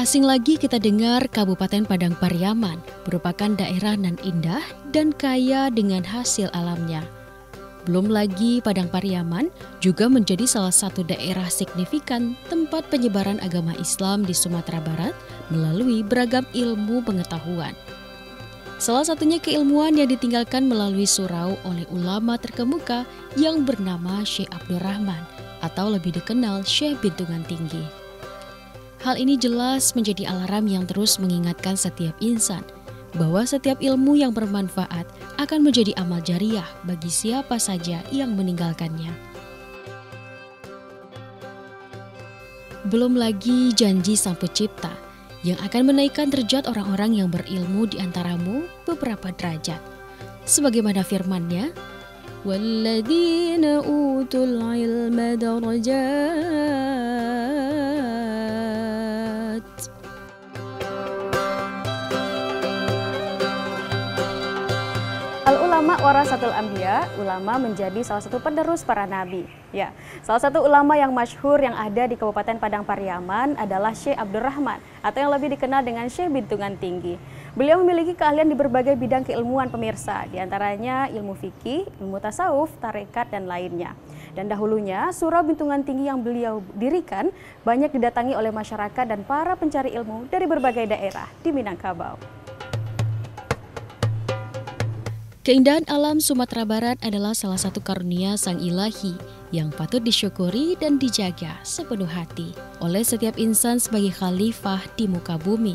asing lagi kita dengar Kabupaten Padang Pariaman merupakan daerah nan indah dan kaya dengan hasil alamnya. Belum lagi Padang Pariaman juga menjadi salah satu daerah signifikan tempat penyebaran agama Islam di Sumatera Barat melalui beragam ilmu pengetahuan. Salah satunya keilmuan yang ditinggalkan melalui surau oleh ulama terkemuka yang bernama Syekh Abdurrahman atau lebih dikenal Syekh Bintungan Tinggi. Hal ini jelas menjadi alarm yang terus mengingatkan setiap insan bahwa setiap ilmu yang bermanfaat akan menjadi amal jariah bagi siapa saja yang meninggalkannya. Belum lagi janji Sang Pencipta yang akan menaikkan derajat orang-orang yang berilmu di antaramu beberapa derajat. Sebagaimana firman-Nya, "Walladzina utul ilma darajat." Al-ulama warasatul anbiya, ulama menjadi salah satu penerus para nabi. Ya, salah satu ulama yang masyhur yang ada di Kabupaten Padang Pariaman adalah Syekh Abdurrahman atau yang lebih dikenal dengan Syekh Bintungan Tinggi. Beliau memiliki keahlian di berbagai bidang keilmuan pemirsa, diantaranya ilmu fikih, ilmu tasawuf, tarekat, dan lainnya. Dan dahulunya, Surau Bintungan Tinggi yang beliau dirikan banyak didatangi oleh masyarakat dan para pencari ilmu dari berbagai daerah di Minangkabau. Keindahan alam Sumatera Barat adalah salah satu karunia Sang Ilahi yang patut disyukuri dan dijaga sepenuh hati oleh setiap insan sebagai khalifah di muka bumi.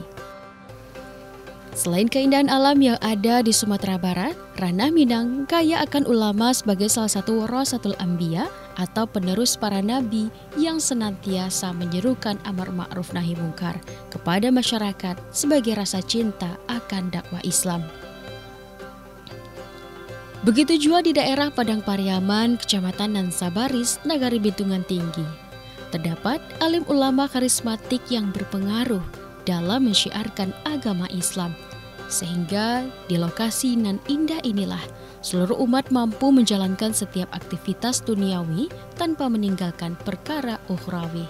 Selain keindahan alam yang ada di Sumatera Barat, Ranah Minang kaya akan ulama sebagai salah satu warasatul anbiya atau penerus para nabi yang senantiasa menyerukan amar ma'ruf nahi mungkar kepada masyarakat sebagai rasa cinta akan dakwah Islam. Begitu juga di daerah Padang Pariaman, Kecamatan Nansabaris, Nagari Bintungan Tinggi. Terdapat alim ulama karismatik yang berpengaruh dalam mensyiarkan agama Islam. Sehingga di lokasi nan indah inilah seluruh umat mampu menjalankan setiap aktivitas duniawi tanpa meninggalkan perkara ukhrawi.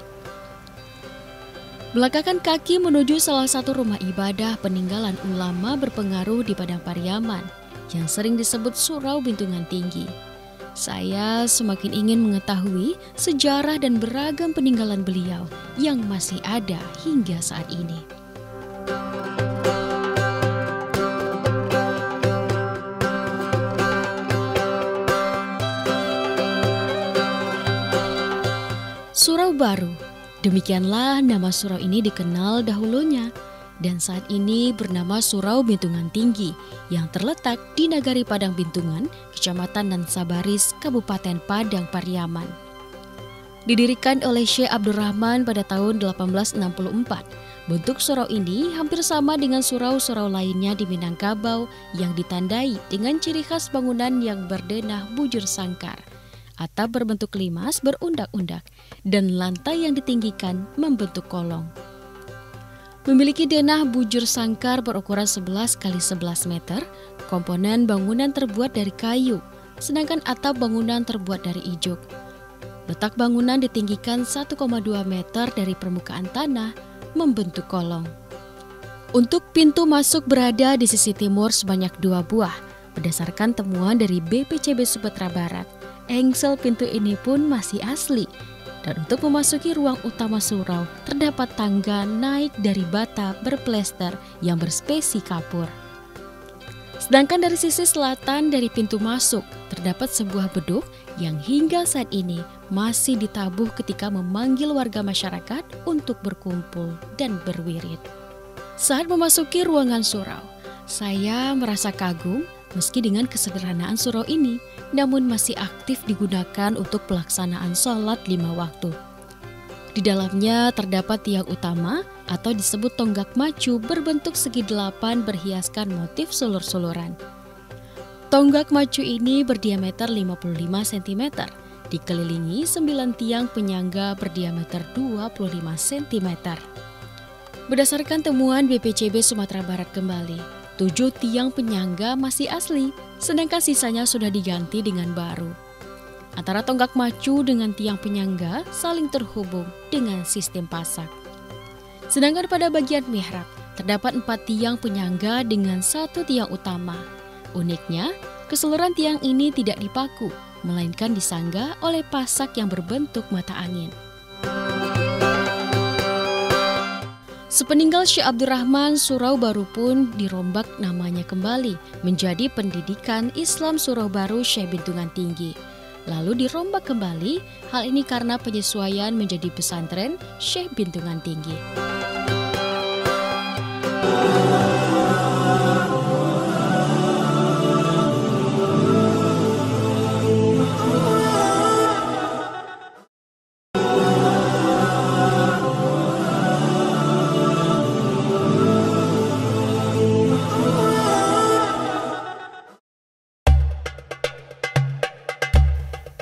Melangkahkan kaki menuju salah satu rumah ibadah peninggalan ulama berpengaruh di Padang Pariaman yang sering disebut Surau Bintungan Tinggi. Saya semakin ingin mengetahui sejarah dan beragam peninggalan beliau yang masih ada hingga saat ini. Surau Baru, demikianlah nama surau ini dikenal dahulunya. Dan saat ini bernama Surau Bintungan Tinggi yang terletak di Nagari Padang Bintungan, Kecamatan Nansabaris, Kabupaten Padang Pariaman. Didirikan oleh Syekh Abdurrahman pada tahun 1864, bentuk surau ini hampir sama dengan surau-surau lainnya di Minangkabau yang ditandai dengan ciri khas bangunan yang berdenah bujur sangkar, atap berbentuk limas berundak-undak, dan lantai yang ditinggikan membentuk kolong. Memiliki denah bujur sangkar berukuran 11 x 11 meter, komponen bangunan terbuat dari kayu, sedangkan atap bangunan terbuat dari ijuk. Letak bangunan ditinggikan 1,2 meter dari permukaan tanah, membentuk kolong. Untuk pintu masuk berada di sisi timur sebanyak 2 buah, berdasarkan temuan dari BPCB Sumatera Barat. Engsel pintu ini pun masih asli. Dan untuk memasuki ruang utama surau, terdapat tangga naik dari bata berplester yang berspesi kapur. Sedangkan dari sisi selatan dari pintu masuk, terdapat sebuah beduk yang hingga saat ini masih ditabuh ketika memanggil warga masyarakat untuk berkumpul dan berwirid. Saat memasuki ruangan surau, saya merasa kagum meski dengan kesederhanaan surau ini, namun masih aktif digunakan untuk pelaksanaan sholat 5 waktu. Di dalamnya terdapat tiang utama atau disebut tonggak macu berbentuk segi 8 berhiaskan motif sulur-suluran. Tonggak macu ini berdiameter 55 cm, dikelilingi 9 tiang penyangga berdiameter 25 cm. Berdasarkan temuan BPCB Sumatera Barat kembali, 7 tiang penyangga masih asli, sedangkan sisanya sudah diganti dengan baru. Antara tonggak macu dengan tiang penyangga saling terhubung dengan sistem pasak. Sedangkan pada bagian mihrab, terdapat 4 tiang penyangga dengan 1 tiang utama. Uniknya, keseluruhan tiang ini tidak dipaku, melainkan disangga oleh pasak yang berbentuk mata angin. Sepeninggal Syekh Abdurrahman, surau baru pun dirombak namanya kembali menjadi Pendidikan Islam Surau Baru Syekh Bintungan Tinggi. Lalu dirombak kembali, hal ini karena penyesuaian menjadi pesantren Syekh Bintungan Tinggi.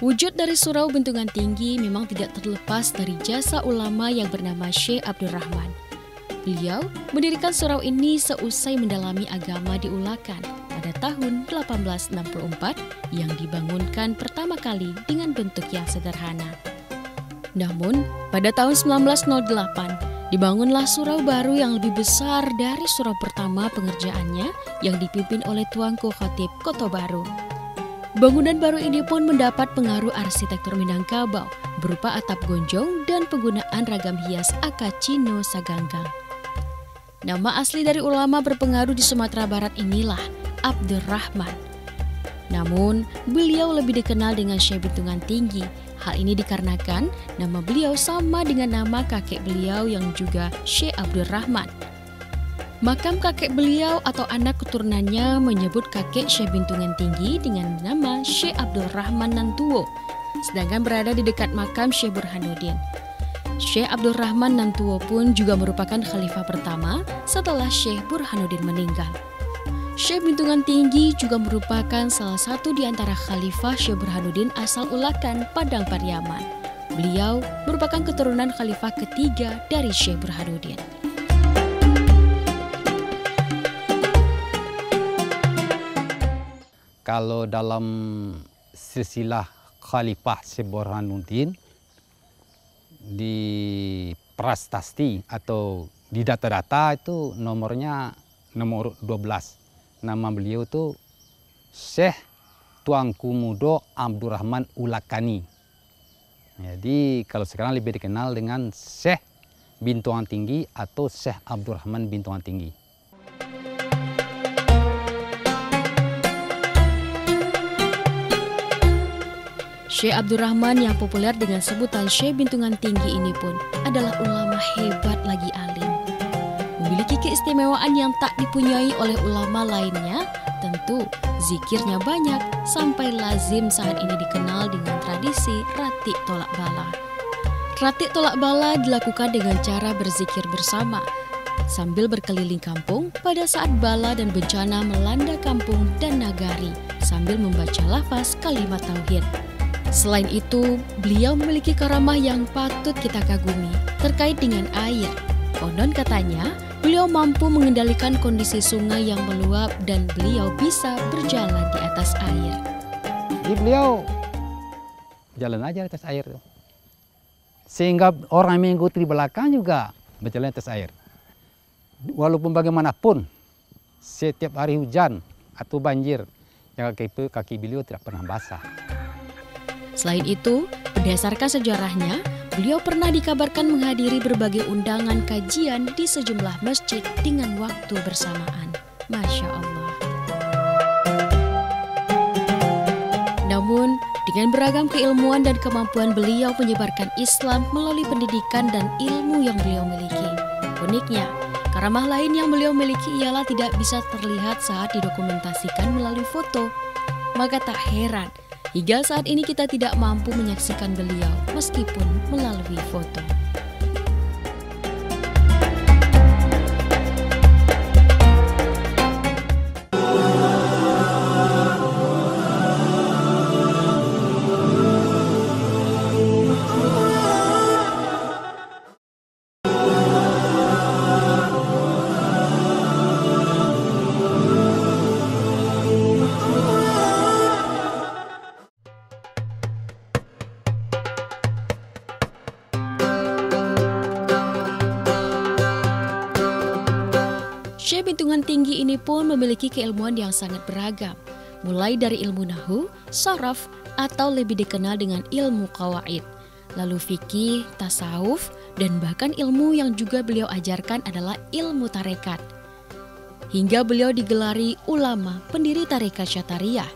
Wujud dari Surau Bintungan Tinggi memang tidak terlepas dari jasa ulama yang bernama Syekh Abdurrahman. Beliau mendirikan surau ini seusai mendalami agama di Ulakan pada tahun 1864 yang dibangunkan pertama kali dengan bentuk yang sederhana. Namun, pada tahun 1908, dibangunlah surau baru yang lebih besar dari surau pertama pengerjaannya yang dipimpin oleh Tuanku Khotib Kota Baru. Bangunan baru ini pun mendapat pengaruh arsitektur Minangkabau berupa atap gonjong dan penggunaan ragam hias akacino saganggang. Nama asli dari ulama berpengaruh di Sumatera Barat inilah Abdurrahman. Namun, beliau lebih dikenal dengan Syekh Bintungan Tinggi. Hal ini dikarenakan nama beliau sama dengan nama kakek beliau yang juga Syekh Abdurrahman. Makam kakek beliau atau anak keturunannya menyebut kakek Syekh Bintungan Tinggi dengan nama Syekh Abdurrahman Nantuwo, sedangkan berada di dekat makam Syekh Burhanuddin. Syekh Abdurrahman Nantuwo pun juga merupakan khalifah pertama setelah Syekh Burhanuddin meninggal. Syekh Bintungan Tinggi juga merupakan salah satu di antara khalifah Syekh Burhanuddin asal Ulakan, Padang Pariaman. Beliau merupakan keturunan khalifah ketiga dari Syekh Burhanuddin. Kalau dalam silsilah Khalifah Syekh Burhanuddin di prastasti atau di data-data itu nomornya nomor 12. Nama beliau itu Syekh Tuanku Mudo Abdurrahman Ulakani. Jadi kalau sekarang lebih dikenal dengan Syekh Bintungan Tinggi atau Syekh Abdurrahman Bintungan Tinggi. Syekh Abdurrahman yang populer dengan sebutan Syekh Bintungan Tinggi ini pun adalah ulama hebat lagi alim. Memiliki keistimewaan yang tak dipunyai oleh ulama lainnya, tentu zikirnya banyak sampai lazim saat ini dikenal dengan tradisi Ratik Tolak Bala. Ratik Tolak Bala dilakukan dengan cara berzikir bersama sambil berkeliling kampung pada saat bala dan bencana melanda kampung dan nagari sambil membaca lafaz kalimat tauhid. Selain itu, beliau memiliki karamah yang patut kita kagumi terkait dengan air. Konon katanya, beliau mampu mengendalikan kondisi sungai yang meluap dan beliau bisa berjalan di atas air. Jadi beliau jalan aja di atas air. Sehingga orang yang mengikuti di belakang juga berjalan di atas air. Walaupun bagaimanapun, setiap hari hujan atau banjir, yang kaki beliau tidak pernah basah. Selain itu, berdasarkan sejarahnya, beliau pernah dikabarkan menghadiri berbagai undangan kajian di sejumlah masjid dengan waktu bersamaan. Masya Allah. Namun, dengan beragam keilmuan dan kemampuan beliau menyebarkan Islam melalui pendidikan dan ilmu yang beliau miliki. Uniknya, karamah lain yang beliau miliki ialah tidak bisa terlihat saat didokumentasikan melalui foto. Maka tak heran, hingga saat ini kita tidak mampu menyaksikan beliau meskipun melalui foto. Bintungan Tinggi ini pun memiliki keilmuan yang sangat beragam, mulai dari ilmu nahu, saraf, atau lebih dikenal dengan ilmu qawaid, lalu fikih, tasawuf, dan bahkan ilmu yang juga beliau ajarkan adalah ilmu tarekat. Hingga beliau digelari ulama pendiri tarekat Syatariah.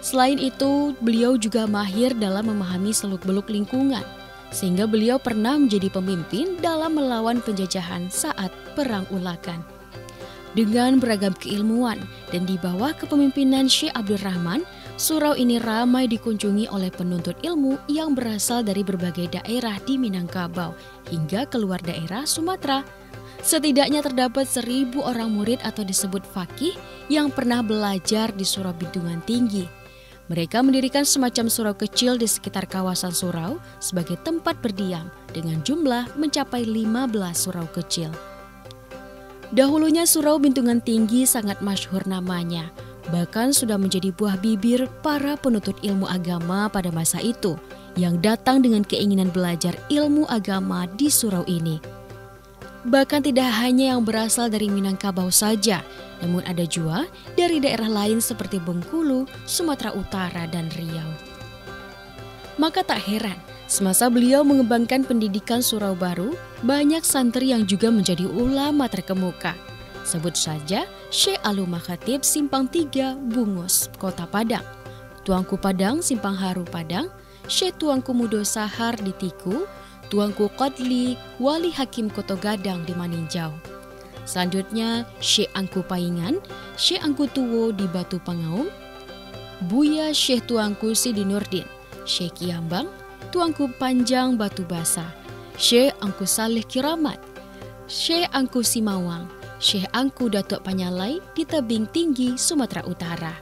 Selain itu, beliau juga mahir dalam memahami seluk-beluk lingkungan, sehingga beliau pernah menjadi pemimpin dalam melawan penjajahan saat Perang Ulakan. Dengan beragam keilmuan dan di bawah kepemimpinan Syekh Abdul Rahman, surau ini ramai dikunjungi oleh penuntut ilmu yang berasal dari berbagai daerah di Minangkabau hingga keluar daerah Sumatera. Setidaknya terdapat 1.000 orang murid atau disebut faqih yang pernah belajar di Surau Bintungan Tinggi. Mereka mendirikan semacam surau kecil di sekitar kawasan surau sebagai tempat berdiam dengan jumlah mencapai 15 surau kecil. Dahulunya Surau Bintungan Tinggi sangat masyhur namanya, bahkan sudah menjadi buah bibir para penuntut ilmu agama pada masa itu yang datang dengan keinginan belajar ilmu agama di surau ini. Bahkan tidak hanya yang berasal dari Minangkabau saja, namun ada juga dari daerah lain seperti Bengkulu, Sumatera Utara, dan Riau. Maka tak heran, semasa beliau mengembangkan pendidikan surau baru, banyak santri yang juga menjadi ulama terkemuka. Sebut saja Syekh Alumah Khatib Simpang 3 Bungus, Kota Padang, Tuanku Padang Simpang Haru Padang, Syekh Tuanku Mudo Sahar di Tiku, Tuanku Qadli Wali Hakim Koto Gadang di Maninjau. Selanjutnya Syekh Angku Paingan, Syekh Angku Tuwo di Batu Pangaum, Buya Syekh Tuanku Sidi Nurdin, Syekh Kiambang, Tuanku Panjang Batu Basa, Syekh Angku Saleh Kiramat, Syekh Angku Simawang, Syekh Angku Datuk Panyalai di Tebing Tinggi, Sumatera Utara.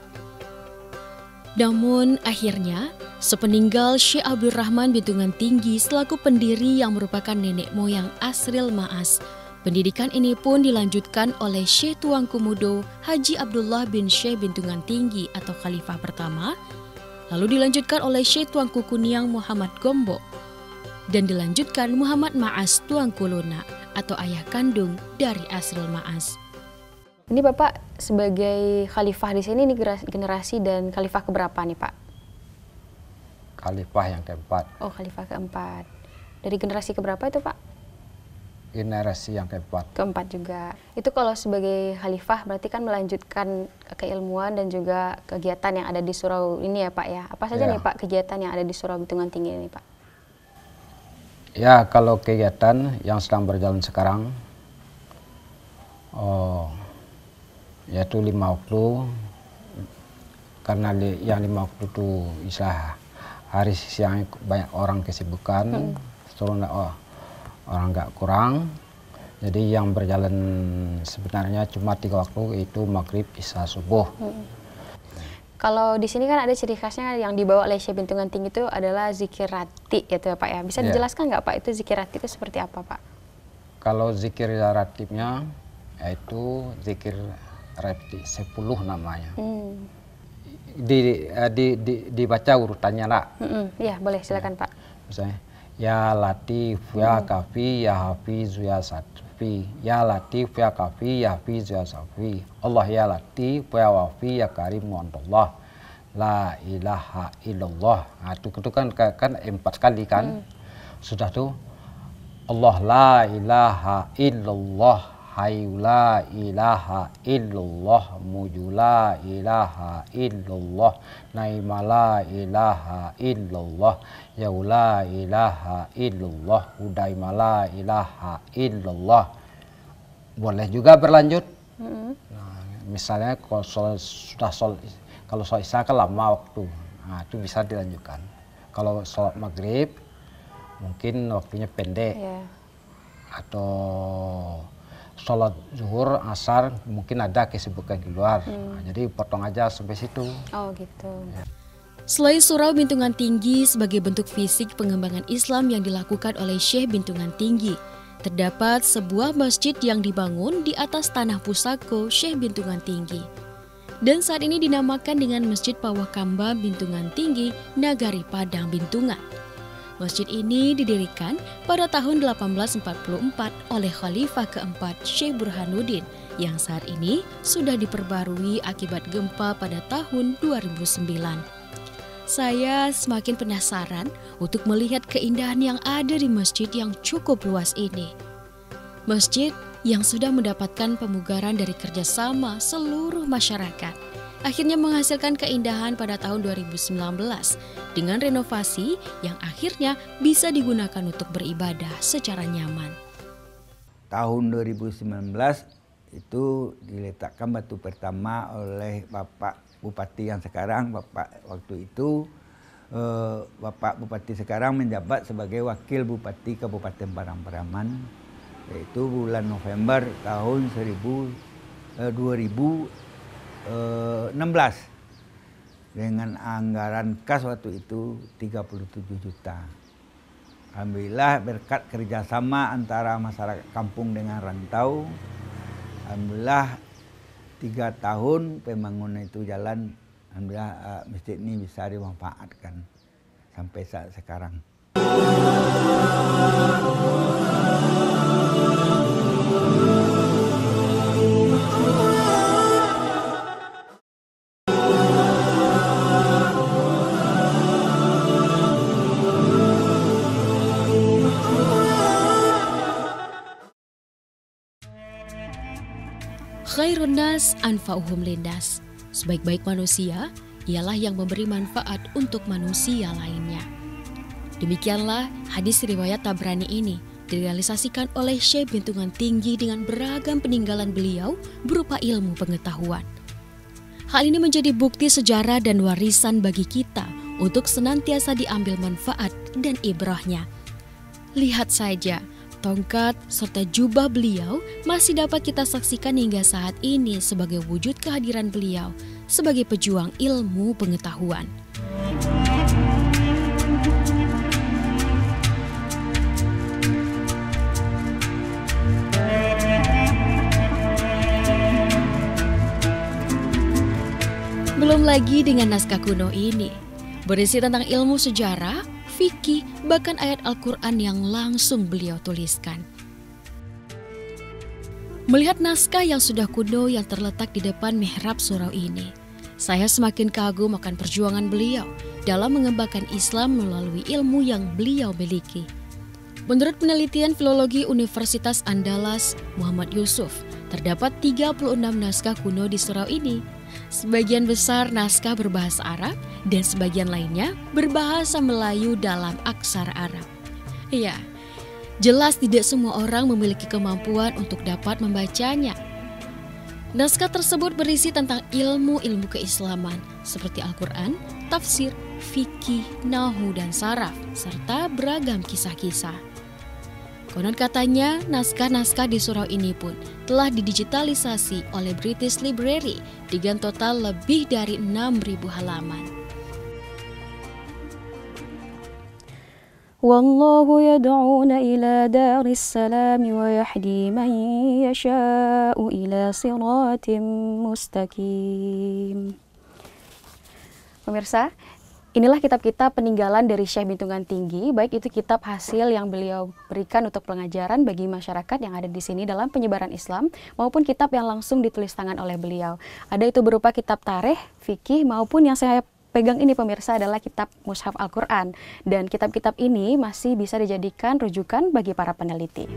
Namun akhirnya, sepeninggal Syekh Abdul Rahman Bintungan Tinggi selaku pendiri yang merupakan nenek moyang Asril Maas, pendidikan ini pun dilanjutkan oleh Syekh Tuanku Mudo Haji Abdullah bin Syekh Bintungan Tinggi atau Khalifah pertama, lalu dilanjutkan oleh Syekh Tuanku Kuniang Muhammad Gombo, dan dilanjutkan Muhammad Maas Tuanku Luna atau ayah kandung dari Asril Maas. Ini Bapak sebagai khalifah di sini, ini generasi dan khalifah keberapa nih Pak? Khalifah yang keempat. Oh, khalifah keempat. Dari generasi keberapa itu Pak? Generasi yang keempat. Keempat juga. Itu kalau sebagai khalifah berarti kan melanjutkan keilmuan dan juga kegiatan yang ada di surau ini ya Pak ya. Apa saja nih Pak kegiatan yang ada di Surau Bintungan Tinggi ini Pak? Ya, kalau kegiatan yang sedang berjalan sekarang, yaitu 5 waktu, karena yang 5 waktu itu bisa hari siang banyak orang kesibukan, orang nggak kurang. Jadi yang berjalan sebenarnya cuma 3 waktu, yaitu maghrib, isya, subuh. Kalau di sini kan ada ciri khasnya yang dibawa oleh Syekh Bintungan Tinggi itu adalah zikir rati gitu ya Pak ya. Bisa dijelaskan nggak Pak itu zikir rati itu seperti apa Pak? Kalau zikir ratibnya yaitu zikir rati 10 namanya. Dibaca urutannya nak. Iya boleh silakan Pak. Misalnya ya Latif ya Kafi ya Hafiz ya Satfi, ya Latif ya Kafi ya Hafiz ya Satfi, Allah ya Latif ya Wafi ya Karim Allah, la ilaha illallah. Nah, itu kan 4 kali kan. Sudah tuh Allah la ilaha illallah, Hayyu la ilaha illallah, Muju la ilaha illallah, Naima la ilaha illallah, Yau la ilaha illallah, Udaima la ilaha illallah. Boleh juga berlanjut. Nah, misalnya kalau kalau sholat isya kan lama waktu, nah, itu bisa dilanjutkan. Kalau sholat maghrib mungkin waktunya pendek, atau sholat zuhur, asar mungkin ada kesibukan di luar. Nah, jadi potong aja sampai situ. Oh gitu. Selain Surau Bintungan Tinggi sebagai bentuk fisik pengembangan Islam yang dilakukan oleh Syekh Bintungan Tinggi, terdapat sebuah masjid yang dibangun di atas tanah pusako Syekh Bintungan Tinggi. Dan saat ini dinamakan dengan Masjid Pawakamba Bintungan Tinggi Nagari Padang Bintungan. Masjid ini didirikan pada tahun 1844 oleh Khalifah keempat Syekh Burhanuddin yang saat ini sudah diperbarui akibat gempa pada tahun 2009. Saya semakin penasaran untuk melihat keindahan yang ada di masjid yang cukup luas ini. Masjid yang sudah mendapatkan pemugaran dari kerjasama seluruh masyarakat akhirnya menghasilkan keindahan pada tahun 2019 dengan renovasi yang akhirnya bisa digunakan untuk beribadah secara nyaman. Tahun 2019 itu diletakkan batu pertama oleh Bapak Bupati yang sekarang. Waktu itu Bapak Bupati sekarang menjabat sebagai Wakil Bupati Kabupaten Padang Pariaman, yaitu bulan November tahun 2016 dengan anggaran kas waktu itu 37 juta. Alhamdulillah berkat kerjasama antara masyarakat kampung dengan rantau, alhamdulillah 3 tahun pembangunan itu jalan, alhamdulillah masjid ini bisa dimanfaatkan sampai saat sekarang. Khairun nas anfa'uhum linnas. Sebaik-baik manusia ialah yang memberi manfaat untuk manusia lainnya. Demikianlah hadis riwayat Tabrani ini direalisasikan oleh Syekh Bintungan Tinggi dengan beragam peninggalan beliau berupa ilmu pengetahuan. Hal ini menjadi bukti sejarah dan warisan bagi kita untuk senantiasa diambil manfaat dan ibrahnya. Lihat saja, tongkat serta jubah beliau masih dapat kita saksikan hingga saat ini sebagai wujud kehadiran beliau sebagai pejuang ilmu pengetahuan. Belum lagi dengan naskah kuno ini, berisi tentang ilmu sejarah, fikih, bahkan ayat Al-Quran yang langsung beliau tuliskan. Melihat naskah yang sudah kuno yang terletak di depan mihrab surau ini, saya semakin kagum akan perjuangan beliau dalam mengembangkan Islam melalui ilmu yang beliau miliki. Menurut penelitian filologi Universitas Andalas Muhammad Yusuf, terdapat 36 naskah kuno di surau ini. Sebagian besar naskah berbahasa Arab dan sebagian lainnya berbahasa Melayu dalam aksara Arab. Ya, jelas tidak semua orang memiliki kemampuan untuk dapat membacanya. Naskah tersebut berisi tentang ilmu-ilmu keislaman seperti Al-Quran, tafsir, fikih, nahu, dan saraf, serta beragam kisah-kisah. Konon katanya, naskah-naskah di surau ini pun telah didigitalisasi oleh British Library dengan total lebih dari 6.000 halaman. Wallahu yad'una ila daris salam wa yahdi man yasha'u ila siratim mustaqim. Pemirsa, inilah kitab-kitab peninggalan dari Syekh Bintungan Tinggi, baik itu kitab hasil yang beliau berikan untuk pengajaran bagi masyarakat yang ada di sini dalam penyebaran Islam, maupun kitab yang langsung ditulis tangan oleh beliau. Ada itu berupa kitab tarikh, fikih, maupun yang saya pegang ini pemirsa adalah kitab Mushaf Al-Quran. Dan kitab-kitab ini masih bisa dijadikan rujukan bagi para peneliti.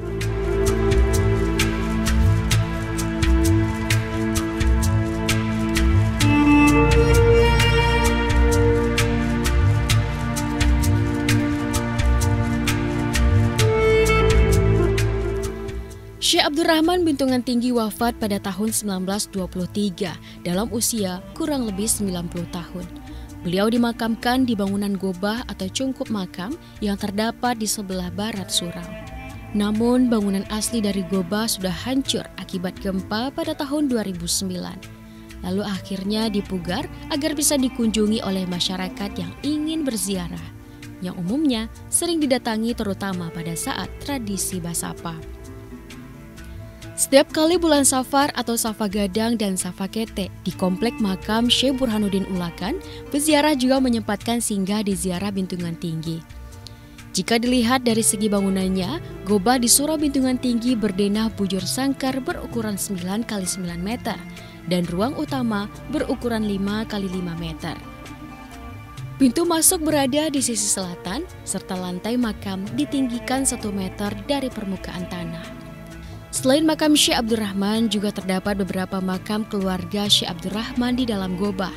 Syekh Abdurrahman Bintungan Tinggi wafat pada tahun 1923 dalam usia kurang lebih 90 tahun. Beliau dimakamkan di bangunan gobah atau cungkup makam yang terdapat di sebelah barat surau. Namun bangunan asli dari gobah sudah hancur akibat gempa pada tahun 2009. Lalu akhirnya dipugar agar bisa dikunjungi oleh masyarakat yang ingin berziarah, yang umumnya sering didatangi terutama pada saat tradisi Basapa. Setiap kali bulan Safar atau Safa Gadang dan Safa Kete di komplek makam Syekh Burhanuddin Ulakan, peziarah juga menyempatkan singgah di ziarah Bintungan Tinggi. Jika dilihat dari segi bangunannya, Goba di Surau Bintungan Tinggi berdenah bujur sangkar berukuran 9 x 9 meter dan ruang utama berukuran 5 x 5 meter. Pintu masuk berada di sisi selatan serta lantai makam ditinggikan 1 meter dari permukaan tanah. Selain makam Syekh Abdurrahman, juga terdapat beberapa makam keluarga Syekh Abdurrahman di dalam Goba.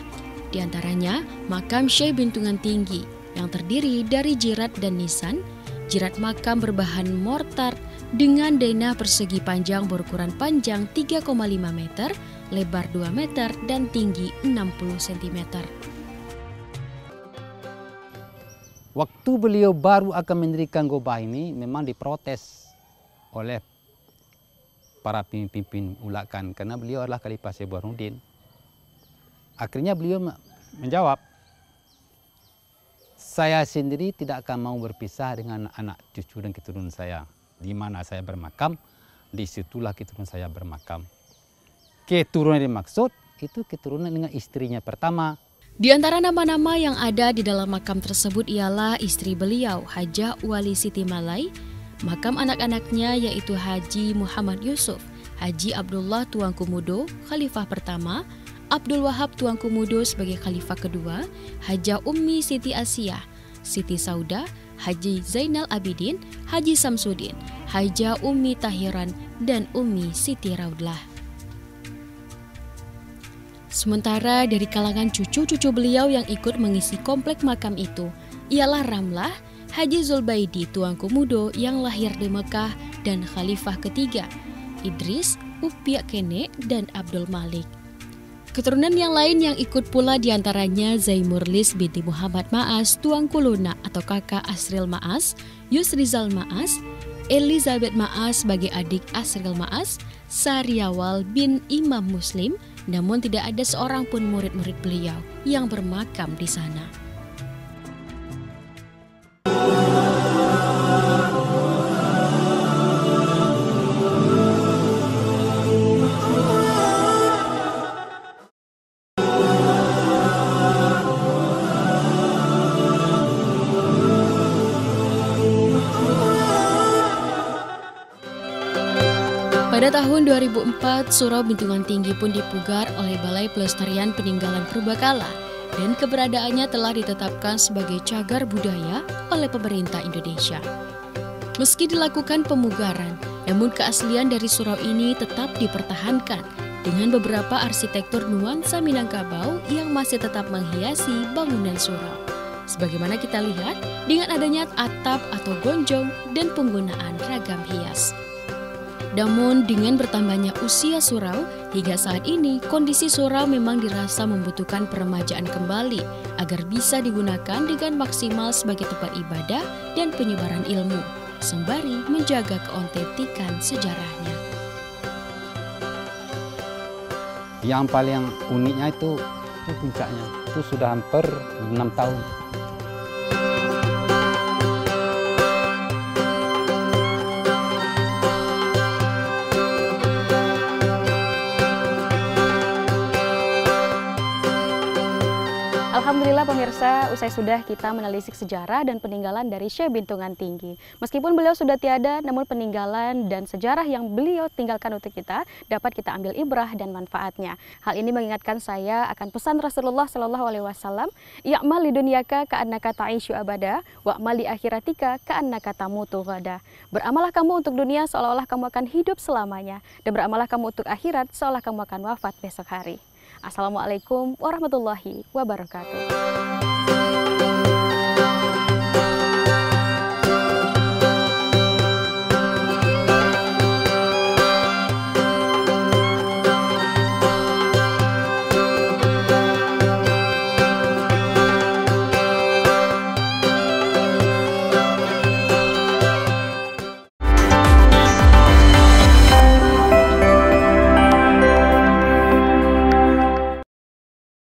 Di antaranya makam Syekh Bintungan Tinggi yang terdiri dari jirat dan nisan. Jirat makam berbahan mortar dengan denah persegi panjang berukuran panjang 3,5 meter, lebar 2 meter, dan tinggi 60 cm. Waktu beliau baru akan mendirikan Goba ini memang diprotes oleh para pemimpin Ulakan karena beliau adalah Khalifah Syekh Burhanuddin. Akhirnya beliau menjawab, saya sendiri tidak akan mau berpisah dengan anak cucu dan keturunan saya. Di mana saya bermakam, disitulah keturunan saya bermakam. Keturunan yang dimaksud itu keturunan dengan istrinya pertama. Di antara nama-nama yang ada di dalam makam tersebut ialah istri beliau, Hajah Wali Siti Malai, makam anak-anaknya yaitu Haji Muhammad Yusuf, Haji Abdullah Tuanku Mudo, Khalifah pertama, Abdul Wahab Tuanku Mudo sebagai Khalifah kedua, Hajah Ummi Siti Asiyah, Siti Sauda, Haji Zainal Abidin, Haji Samsudin, Hajah Ummi Tahiran, dan Ummi Siti Raudlah. Sementara dari kalangan cucu-cucu beliau yang ikut mengisi komplek makam itu ialah Ramlah, Haji Zulbaidi Tuanku Mudo yang lahir di Mekah dan Khalifah ketiga, Idris, Upiak Kene, dan Abdul Malik. Keturunan yang lain yang ikut pula diantaranya Zaimurlis binti Muhammad Maas Tuanku Luna atau kakak Asril Maas, Yusrizal Maas, Elizabeth Maas sebagai adik Asril Maas, Sariawal bin Imam Muslim, namun tidak ada seorang pun murid-murid beliau yang bermakam di sana. Pada tahun 2004, Surau Bintungan Tinggi pun dipugar oleh Balai Pelestarian Peninggalan Purbakala dan keberadaannya telah ditetapkan sebagai cagar budaya oleh pemerintah Indonesia. Meski dilakukan pemugaran, namun keaslian dari surau ini tetap dipertahankan dengan beberapa arsitektur nuansa Minangkabau yang masih tetap menghiasi bangunan surau. Sebagaimana kita lihat dengan adanya atap atau gonjong dan penggunaan ragam hias. Namun dengan bertambahnya usia surau, hingga saat ini kondisi surau memang dirasa membutuhkan peremajaan kembali agar bisa digunakan dengan maksimal sebagai tempat ibadah dan penyebaran ilmu, sembari menjaga keautentikan sejarahnya. Yang paling uniknya itu puncaknya, itu sudah hampir 6 tahun. Alhamdulillah pemirsa, usai sudah kita menelisik sejarah dan peninggalan dari Syekh Bintungan Tinggi. Meskipun beliau sudah tiada, namun peninggalan dan sejarah yang beliau tinggalkan untuk kita dapat kita ambil ibrah dan manfaatnya. Hal ini mengingatkan saya akan pesan Rasulullah SAW, "Ya'mal li dunyaka ka'annaka ta'isyu abada, wa'mal li akhiratika ka'annaka tamutu ghada." Beramallah kamu untuk dunia seolah-olah kamu akan hidup selamanya, dan beramallah kamu untuk akhirat seolah kamu akan wafat besok hari. Assalamualaikum warahmatullahi wabarakatuh.